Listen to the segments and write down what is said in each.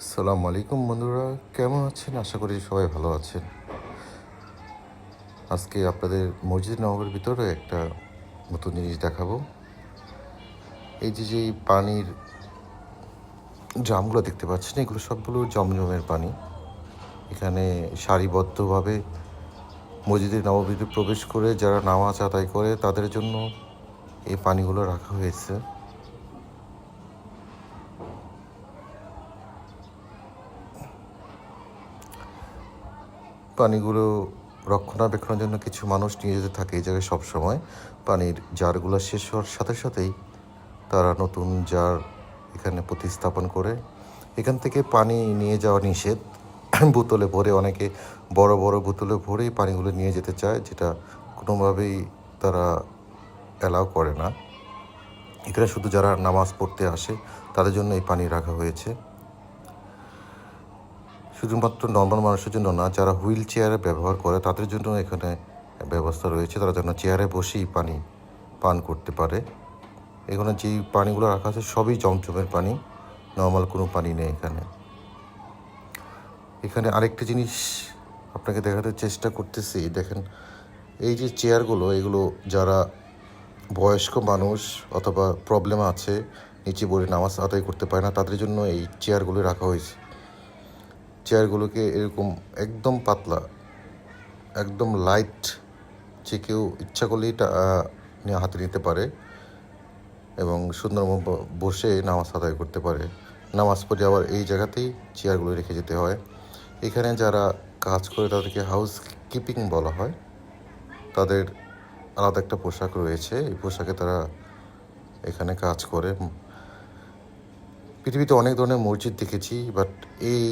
আসসালামু আলাইকুম বন্ধুরা, কেমন আছেন? আশা করি সবাই ভালো আছেন। আজকে আপনাদের মসজিদ নগরের ভিতরে একটা নতুন জিনিস দেখাবো। এই যে পানির ড্রামগুলো দেখতে পাচ্ছেন, এগুলো সবগুলো জমজমের পানি। এখানে সারিবদ্ধভাবে মসজিদের নববীতে প্রবেশ করে যারা নামাজ আদায় করে তাদের জন্য এই পানিগুলো রাখা হয়েছে। পানিগুলো রক্ষণাবেক্ষণের জন্য কিছু মানুষ নিয়ে যেতে থাকে এই জায়গায় সবসময়। পানির জারগুলো শেষ হওয়ার সাথে সাথেই তারা নতুন জার এখানে প্রতিস্থাপন করে। এখান থেকে পানি নিয়ে যাওয়া নিষেধ। বোতলে ভরে, অনেকে বড় বড় বোতলে ভরেই পানিগুলো নিয়ে যেতে চায়, যেটা কোনোভাবেই তারা অ্যালাউ করে না। এখানে শুধু যারা নামাজ পড়তে আসে তাদের জন্য এই পানি রাখা হয়েছে। শুধুমাত্র নর্মাল মানুষের জন্য না, যারা হুইল চেয়ারে ব্যবহার করে তাদের জন্য এখানে ব্যবস্থা রয়েছে, তারা যেন চেয়ারে বসেই পানি পান করতে পারে। এখানে যেই পানিগুলো রাখা আছে সবই জমজমের পানি, নর্মাল কোনো পানি নেই এখানে। এখানে আরেকটা জিনিস আপনাকে দেখাতে চেষ্টা করতেছি, দেখেন এই যে চেয়ারগুলো, এগুলো যারা বয়স্ক মানুষ অথবা প্রবলেম আছে, নিচে বসে নামাজ আদায় করতে পারে না, তাদের জন্য এই চেয়ারগুলো রাখা হয়েছে। চেয়ারগুলোকে এরকম একদম পাতলা, একদম লাইট, যে কেউ ইচ্ছা করলেই হাতে নিতে পারে এবং সুন্দর বসে নামাজ আদায় করতে পারে। নামাজ পড়ে আবার এই জায়গাতেই চেয়ারগুলো রেখে যেতে হয়। এখানে যারা কাজ করে তাদেরকে হাউস কিপিং বলা হয়। তাদের আলাদা একটা পোশাক রয়েছে, এই পোশাকে তারা এখানে কাজ করে। পৃথিবীতে অনেক ধরনের মসজিদ দেখেছি, বাট এই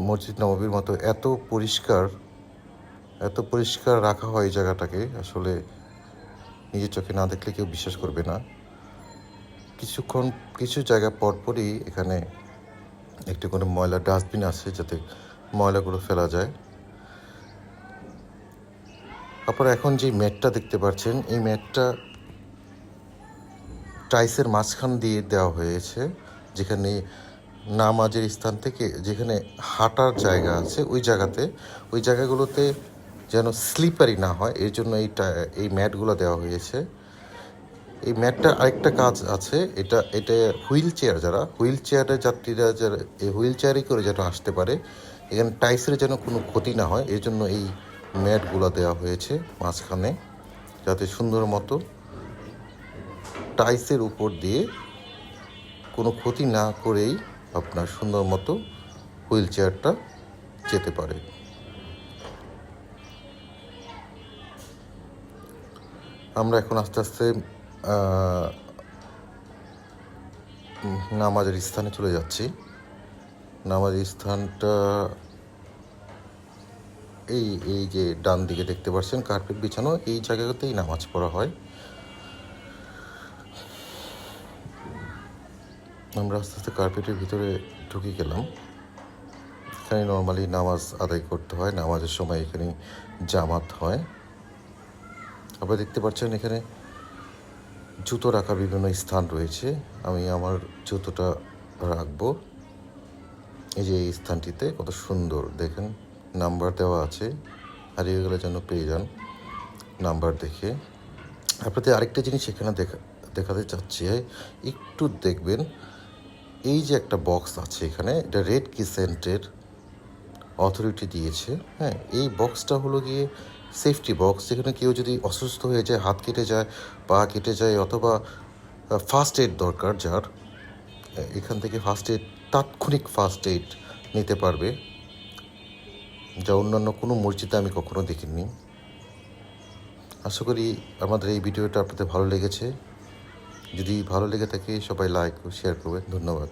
মসজিদ নববীর মতো এত পরিষ্কার রাখা হয় এই জায়গাটাকে, আসলে নিজের চোখে না দেখলে কেউ বিশ্বাস করবে না। কিছু জায়গা পরপরই এখানে একটি করে ময়লা ডাস্টবিন আছে, যাতে ময়লাগুলো ফেলা যায়। আপনারা এখন যে ম্যাটটা দেখতে পাচ্ছেন, এই ম্যাটটা টাইসের মাঝখান দিয়ে দেওয়া হয়েছে, যেখানে নামাজের স্থান থেকে যেখানে হাঁটার জায়গা আছে ওই জায়গাগুলোতে যেন স্লিপারি না হয়, এর জন্য এই ম্যাটগুলো দেওয়া হয়েছে। এই ম্যাটটার আরেকটা কাজ আছে, এটা হুইল চেয়ারের যাত্রীরা যারা এই হুইল চেয়ারে করে যেন আসতে পারে, এখানে টাইসের যেন কোনো ক্ষতি না হয়, এর জন্য এই ম্যাটগুলো দেওয়া হয়েছে মাঝখানে, যাতে সুন্দর মতো টাইসের উপর দিয়ে কোনো ক্ষতি না করেই আপনার সুন্দর মতো হুইল চেয়ারটা যেতে পারে। আমরা এখন আস্তে আস্তে নামাজের স্থানে চলে যাচ্ছি। নামাজের স্থানটা এই যে ডান দিকে দেখতে পাচ্ছেন কার্পেট বিছানো, এই জায়গাতেই নামাজ পড়া হয়। আমরা আস্তে আস্তে কার্পেটের ভিতরে ঢুকে গেলাম। এখানে নর্মালি নামাজ আদায় করতে হয়, নামাজের সময় এখানে জামাত হয়। আপনারা দেখতে পাচ্ছেন এখানে জুতো রাখার বিভিন্ন স্থান রয়েছে। আমি আমার জুতোটা রাখবো এই যে এই স্থানটিতে। কত সুন্দর দেখেন, নাম্বার দেওয়া আছে, হারিয়ে গেলে যেন পেয়ে যান নাম্বার দেখে। আপনাদের আরেকটা জিনিস এখানে দেখাতে চাচ্ছি, একটু দেখবেন এই যে একটা বক্স আছে এখানে, এটা রেড ক্রিসেন্টের অথরিটি দিয়েছে। হ্যাঁ, এই বক্সটা হলো গিয়ে সেফটি বক্স, যেখানে কেউ যদি অসুস্থ হয়ে যায়, হাত কেটে যায়, পা কেটে যায়, অথবা ফার্স্ট এইড দরকার যার, এখান থেকে তাৎক্ষণিক ফার্স্ট এইড নিতে পারবে, যা অন্যান্য কোনো মসজিদে আমি কখনো দেখিনি। আশা করি আমাদের এই ভিডিওটা আপনাদের ভালো লেগেছে। যদি ভালো লেগে থাকে সবাই লাইক ও শেয়ার করবেন। ধন্যবাদ।